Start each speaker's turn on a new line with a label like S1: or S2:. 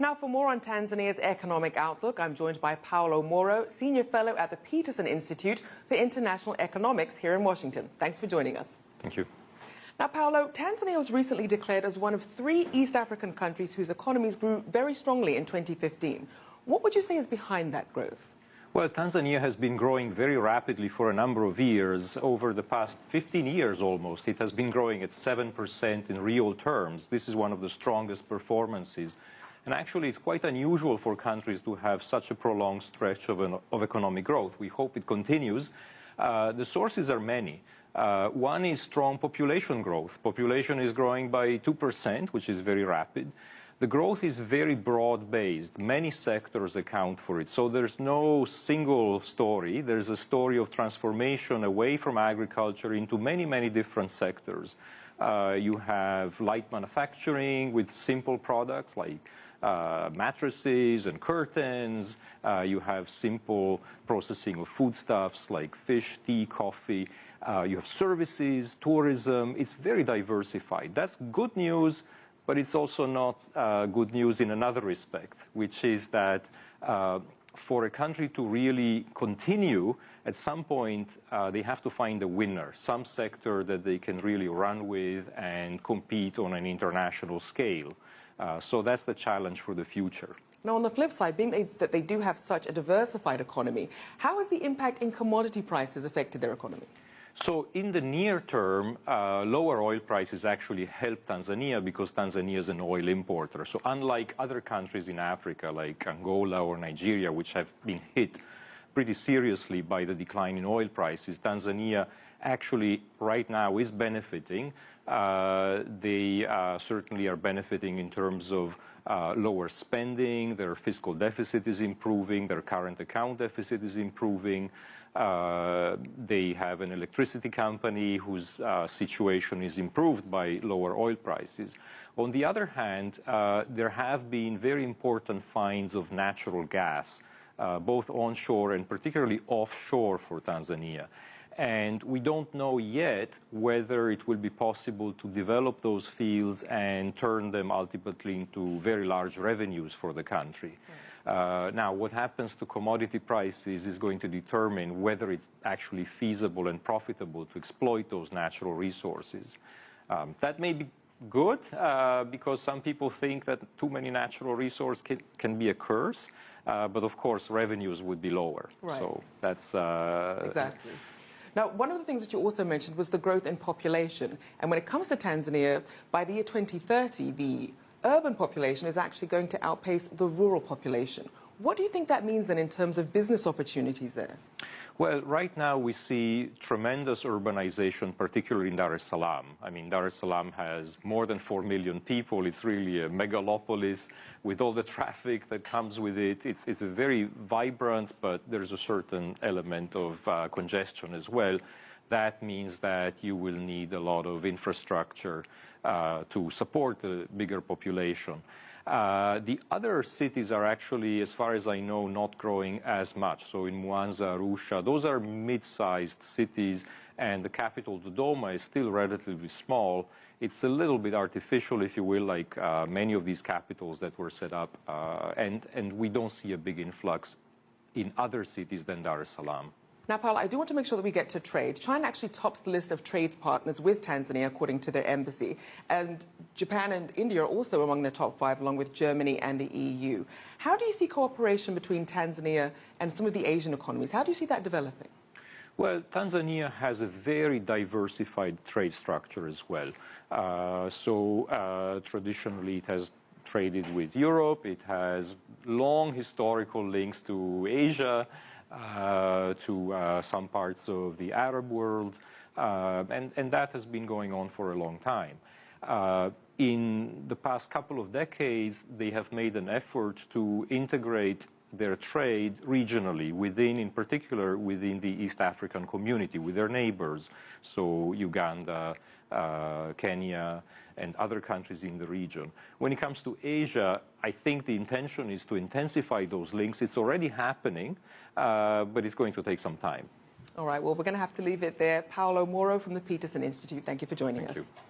S1: Now, for more on Tanzania's economic outlook, I'm joined by Paulo Moro, Senior Fellow at the Peterson Institute for International Economics here in Washington. Thanks for joining us.
S2: Thank you.
S1: Now, Paulo, Tanzania was recently declared as one of 3 East African countries whose economies grew very strongly in 2015. What would you say is behind that growth?
S2: Well, Tanzania has been growing very rapidly for a number of years. Over the past 15 years almost, it has been growing at 7% in real terms. This is one of the strongest performances. And actually, it's quite unusual for countries to have such a prolonged stretch of economic growth. We hope it continues. The sources are many. One is strong population growth. Population is growing by 2%, which is very rapid. The growth is very broad-based. Many sectors account for it. So there's no single story. There's a story of transformation away from agriculture into many, many different sectors. You have light manufacturing with simple products like mattresses and curtains. You have simple processing of foodstuffs like fish, tea, coffee. You have services, tourism. It's very diversified. That's good news. But it's also not good news in another respect, which is that for a country to really continue, at some point they have to find a winner, some sector that they can really run with and compete on an international scale. So that's the challenge for the future.
S1: Now, on the flip side, being that they do have such a diversified economy, how has the impact in commodity prices affected their economy?
S2: So in the near term, lower oil prices actually help Tanzania because Tanzania is an oil importer. So unlike other countries in Africa like Angola or Nigeria, which have been hit pretty seriously by the decline in oil prices, Tanzania actually right now is benefiting. They certainly are benefiting in terms of lower spending, their fiscal deficit is improving, their current account deficit is improving. They have an electricity company whose situation is improved by lower oil prices. On the other hand, there have been very important finds of natural gas, both onshore and particularly offshore for Tanzania. And we don't know yet whether it will be possible to develop those fields and turn them ultimately into very large revenues for the country. Now, what happens to commodity prices is going to determine whether it's actually feasible and profitable to exploit those natural resources. That may be good because some people think that too many natural resources can be a curse, but of course revenues would be lower.
S1: Right.
S2: So that's
S1: exactly. Now, one of the things that you also mentioned was the growth in population. And when it comes to Tanzania, by the year 2030, the urban population is actually going to outpace the rural population. What do you think that means then in terms of business opportunities there?
S2: Well, right now we see tremendous urbanization, particularly in Dar es Salaam. I mean, Dar es Salaam has more than 4 million people. It's really a megalopolis with all the traffic that comes with it. It's a very vibrant, but there's a certain element of congestion as well. That means that you will need a lot of infrastructure to support the bigger population. The other cities are actually, as far as I know, not growing as much. So in Mwanza, Arusha, those are mid-sized cities, and the capital, Dodoma, is still relatively small. It's a little bit artificial, if you will, like many of these capitals that were set up, and we don't see a big influx in other cities than Dar es Salaam.
S1: Now, Paulo, I do want to make sure that we get to trade. China actually tops the list of trade partners with Tanzania, according to their embassy. And Japan and India are also among the top 5, along with Germany and the EU. How do you see cooperation between Tanzania and some of the Asian economies? How do you see that developing?
S2: Well, Tanzania has a very diversified trade structure as well. Traditionally, it has traded with Europe. It has long historical links to Asia. To some parts of the Arab world, and that has been going on for a long time. In the past couple of decades, they have made an effort to integrate their trade regionally, in particular within the East African community, with their neighbors, so Uganda, Kenya, and other countries in the region. When it comes to Asia, I think the intention is to intensify those links. It's already happening, but it's going to take some time.
S1: All right, well, we're going to have to leave it there. Paulo Moro from the Peterson Institute, thank you for joining us.
S2: Thank you.